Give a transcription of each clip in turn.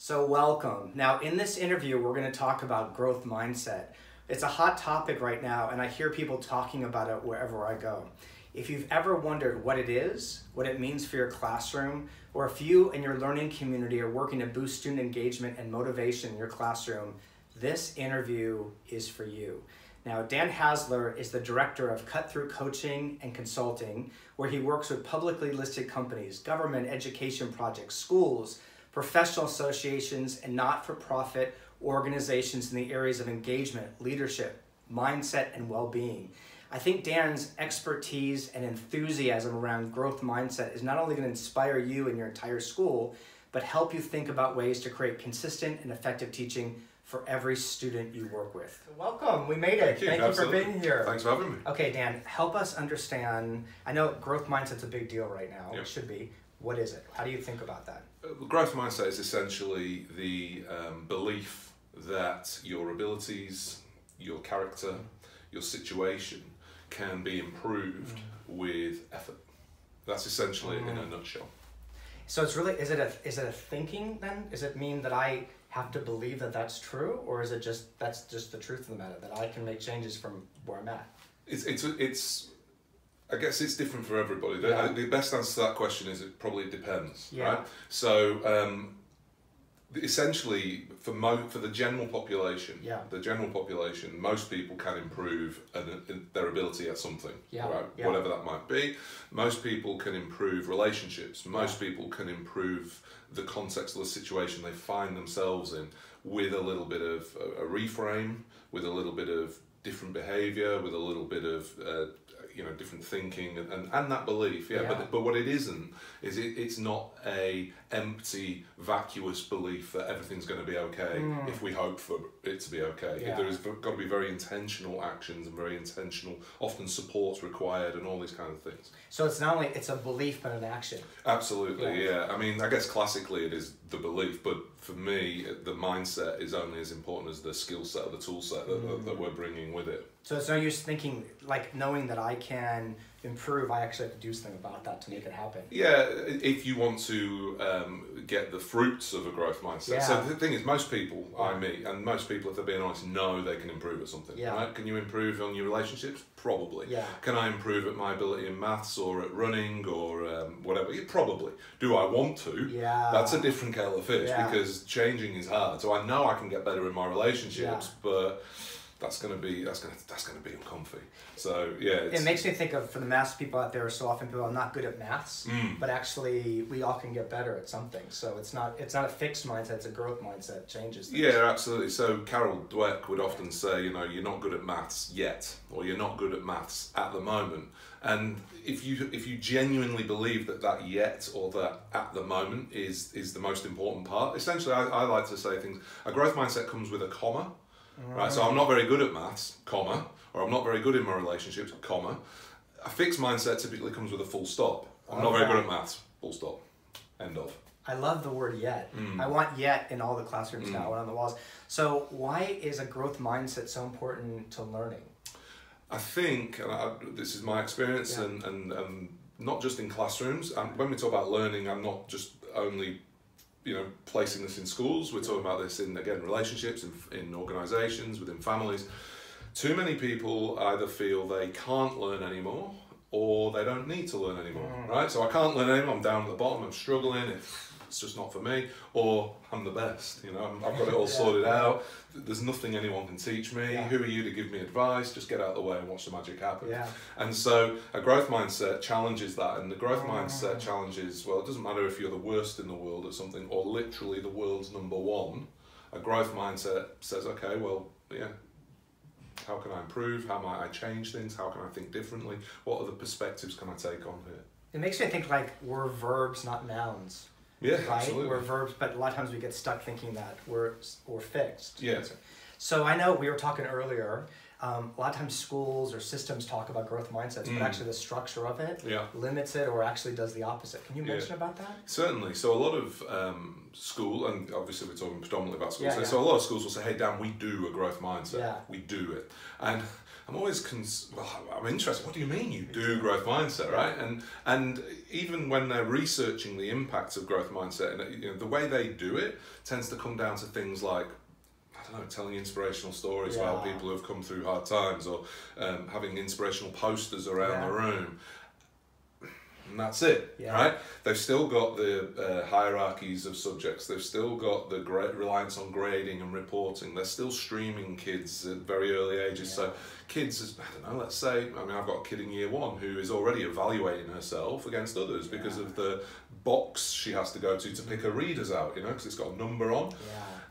So welcome. Now in this interview, we're going to talk about growth mindset. It's a hot topic right now, and I hear people talking about it wherever I go. If you've ever wondered what it is, what it means for your classroom, or if you and your learning community are working to boost student engagement and motivation in your classroom, this interview is for you. Now, Dan Hasler is the director of Cut Through Coaching and Consulting, where he works with publicly listed companies, government education projects, schools, professional associations, and not-for-profit organizations in the areas of engagement, leadership, mindset, and well-being. I think Dan's expertise and enthusiasm around growth mindset is not only going to inspire you and your entire school, but help you think about ways to create consistent and effective teaching for every student you work with. Welcome, we made it. Thank you for being here. Thanks for having me. Okay, Dan, help us understand, I know growth mindset's a big deal right now, Yep. It should be. What is it? How do you think about that? Growth mindset is essentially the belief that your abilities, your character, your situation can be improved with effort. That's essentially it in a nutshell. So it's really, is it a thinking then? Does it mean that I have to believe that that's true, or is it just, that's just the truth of the matter, that I can make changes from where I'm at? It's I guess it's different for everybody. Yeah. The best answer to that question is it probably depends, Yeah. right? So essentially, for the general population, Yeah. most people can improve their ability at something, Yeah. right? Yeah. Whatever that might be. Most people can improve relationships. Most people can improve the context of the situation they find themselves in with a little bit of a reframe, with a little bit of different behavior, with a little bit of different thinking and that belief, yeah. But what it isn't is it's not a empty, vacuous belief that everything's going to be okay if we hope for it to be okay. Yeah. There's got to be very intentional actions and very intentional, often supports required and all these kind of things. So it's not only, it's a belief, but an action. Absolutely, yeah. I mean, I guess classically it is the belief, but for me, the mindset is only as important as the skill set or the tool set that we're bringing with it. So it's no use thinking, like knowing that I can improve, I actually have to do something about that to make it happen. Yeah, if you want to get the fruits of a growth mindset. Yeah. So the thing is, most people I meet, and most people, if they're being honest, know they can improve at something. Yeah. Right? Can you improve on your relationships? Probably. Yeah. Can I improve at my ability in maths or at running or whatever? Yeah, probably. Do I want to? Yeah. That's a different kettle of fish, Yeah. because changing is hard. So I know I can get better in my relationships, but that's gonna be uncomfy. So yeah, It makes me think of, for the maths people out there, so often people are not good at maths, but actually we all can get better at something. So it's not a fixed mindset, it's a growth mindset, changes things. Yeah, absolutely. So Carol Dweck would often say, you're not good at maths yet, or you're not good at maths at the moment. And if you genuinely believe that yet or that at the moment is the most important part, essentially I like to say things, a growth mindset comes with a comma. Right, so I'm not very good at maths, comma, or I'm not very good in my relationships, comma. A fixed mindset typically comes with a full stop. I'm not very good at maths, full stop, end of. I love the word yet. I want yet in all the classrooms now and on the walls. So why is a growth mindset so important to learning? I think, and this is my experience, and not just in classrooms. When we talk about learning, I'm not just only placing this in schools. We're talking about this in, again, relationships, in organisations, within families. Too many people either feel they can't learn anymore or they don't need to learn anymore, right? So I can't learn anymore, I'm down at the bottom, I'm struggling, it's just not for me, or I'm the best, I've got it all sorted out, there's nothing anyone can teach me, who are you to give me advice, just get out of the way and watch the magic happen. And so a growth mindset challenges that, and the growth mindset challenges, well, it doesn't matter if you're the worst in the world at something or literally the world's #1, a growth mindset says, okay, well, how can I improve, how might I change things, how can I think differently, what other perspectives can I take on here? It makes me think like we're verbs, not nouns. Yeah, right? absolutely. We're verbs, but a lot of times we get stuck thinking that we're fixed. Yeah. So I know we were talking earlier, a lot of times schools or systems talk about growth mindsets, but actually the structure of it limits it or actually does the opposite. Can you mention about that? Certainly. So a lot of school, and obviously we're talking predominantly about schools, so a lot of schools will say, hey Dan, we do a growth mindset. We do it. And I'm always I'm interested. What do you mean you do growth mindset, right? And even when they're researching the impacts of growth mindset, and the way they do it tends to come down to things like, I don't know, telling inspirational stories about people who have come through hard times, or having inspirational posters around the room. And that's it, right? They've still got the hierarchies of subjects. They've still got the reliance on grading and reporting. They're still streaming kids at very early ages. So kids, I don't know, let's say, I mean, I've got a kid in year 1 who is already evaluating herself against others because of the box she has to go to pick her readers out, because it's got a number on.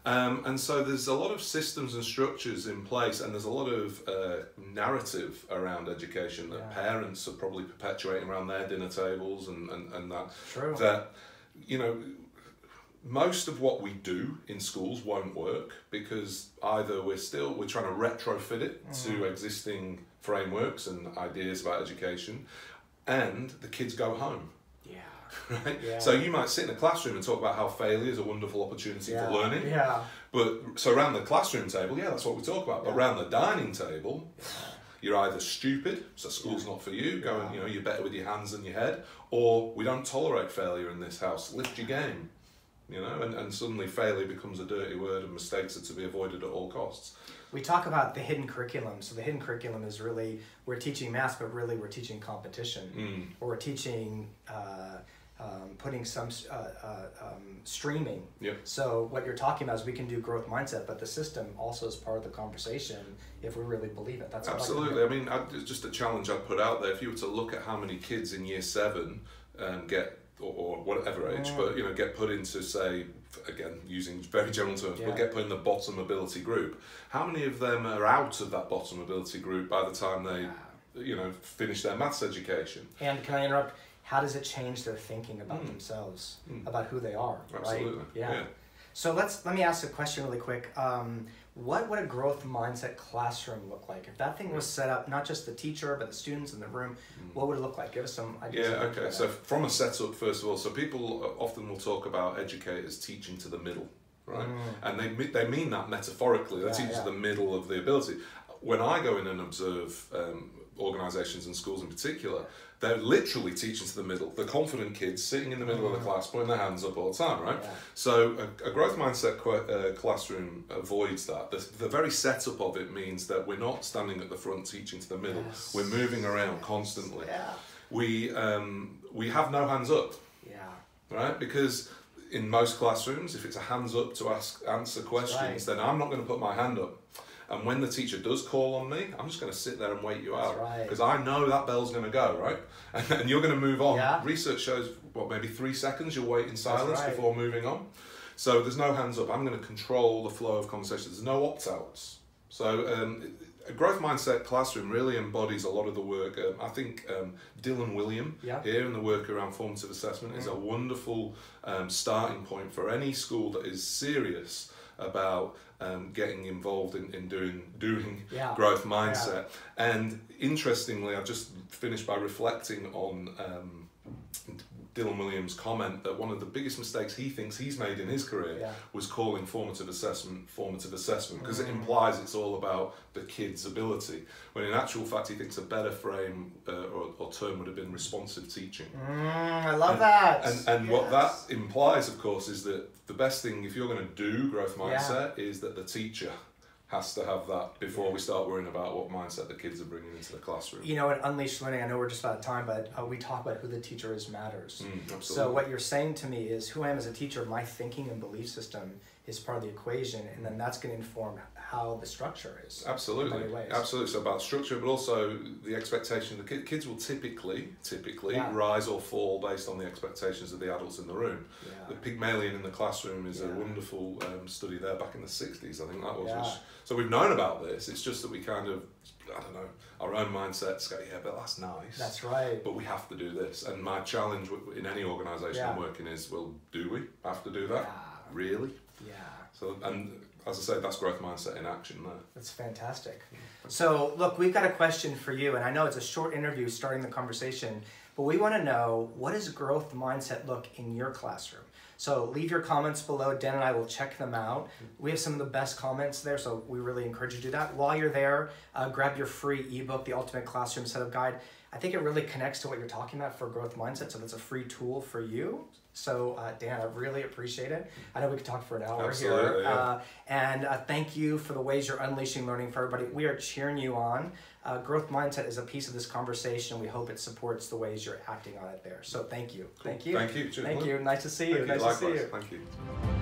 And so there's a lot of systems and structures in place, and there's a lot of narrative around education that parents are probably perpetuating around their dinner tables, and that. True. That, most of what we do in schools won't work because either we're trying to retrofit it to existing frameworks and ideas about education, and the kids go home. Right? Yeah. So you might sit in a classroom and talk about how failure is a wonderful opportunity for learning. But so around the classroom table, that's what we talk about. But around the dining table, you're either stupid, so school's not for you, go and you're better with your hands than your head, or we don't tolerate failure in this house, lift your game. And suddenly failure becomes a dirty word and mistakes are to be avoided at all costs. We talk about the hidden curriculum. So the hidden curriculum is really, we're teaching math, but really we're teaching competition. Or we're teaching putting some streaming. So what you're talking about is we can do growth mindset, but the system also is part of the conversation if we really believe it. That's absolutely. I mean, just a challenge I'd put out there. If you were to look at how many kids in year 7 get, or whatever age, but get put into, say, again using very general terms, but get put in the bottom ability group. How many of them are out of that bottom ability group by the time they, finish their maths education? And can I interrupt? How does it change their thinking about themselves, about who they are? Absolutely. Right? Yeah. So let me ask a question really quick. What would a growth mindset classroom look like? If that thing was set up, not just the teacher, but the students in the room, what would it look like? Give us some ideas. Okay. So from a setup, first of all, so people often will talk about educators teaching to the middle, right? And they mean that metaphorically. They teach to the middle of the ability. When I go in and observe organisations and schools in particular, they're literally teaching to the middle. The confident kids sitting in the middle of the class, putting their hands up all the time, right? So a growth mindset classroom avoids that. The very setup of it means that we're not standing at the front teaching to the middle. We're moving around constantly. We have no hands up, right? Because in most classrooms, if it's a hands up to answer questions, then I'm not going to put my hand up. And when the teacher does call on me, I'm just going to sit there and wait you out. Because I know that bell's going to go, right? And you're going to move on. Research shows, maybe 3 seconds you'll wait in silence before moving on. So there's no hands up. I'm going to control the flow of conversation. There's no opt-outs. So a growth mindset classroom really embodies a lot of the work. I think Dylan William here in the work around formative assessment is a wonderful starting point for any school that is serious about getting involved in doing growth mindset. And interestingly, I've just finished by reflecting on Dylan Williams' comment that one of the biggest mistakes he thinks he's made in his career was calling formative assessment because it implies it's all about the kid's ability, when in actual fact he thinks a better frame or term would have been responsive teaching. I love that. And what that implies, of course, is that the best thing, if you're going to do growth mindset, is that the teacher has to have that before we start worrying about what mindset the kids are bringing into the classroom. In Unleashed Learning, I know we're just out of time, but we talk about who the teacher is matters. Absolutely. So what you're saying to me is who I am as a teacher, my thinking and belief system is part of the equation, and then that's going to inform how the structure is. Absolutely. In many ways. Absolutely. So about structure, but also the expectation. The kids will typically rise or fall based on the expectations of the adults in the room. The Pygmalion in the classroom is a wonderful study there back in the 60s, I think that was. So we've known about this, it's just that we kind of, I don't know, our own mindsets go, but that's nice. That's right. But we have to do this. And my challenge in any organisation I'm working is, well, do we have to do that? Really? So, and as I say, that's growth mindset in action there. That's fantastic. So look, we've got a question for you, and I know it's a short interview starting the conversation, but we want to know, what does growth mindset look in your classroom? So leave your comments below. Dan and I will check them out. We have some of the best comments there, so we really encourage you to do that. While you're there, grab your free ebook, The Ultimate Classroom Setup Guide. I think it really connects to what you're talking about for growth mindset, so that's a free tool for you. So Dan, I really appreciate it. I know we could talk for an hour Absolutely, here. And thank you for the ways you're unleashing learning for everybody. We are cheering you on. Growth mindset is a piece of this conversation. We hope it supports the ways you're acting on it there. So thank you. Cool. Thank you. Thank you. Thank you. Nice to see you. Thank you. Nice to see Likewise. you. Thank you.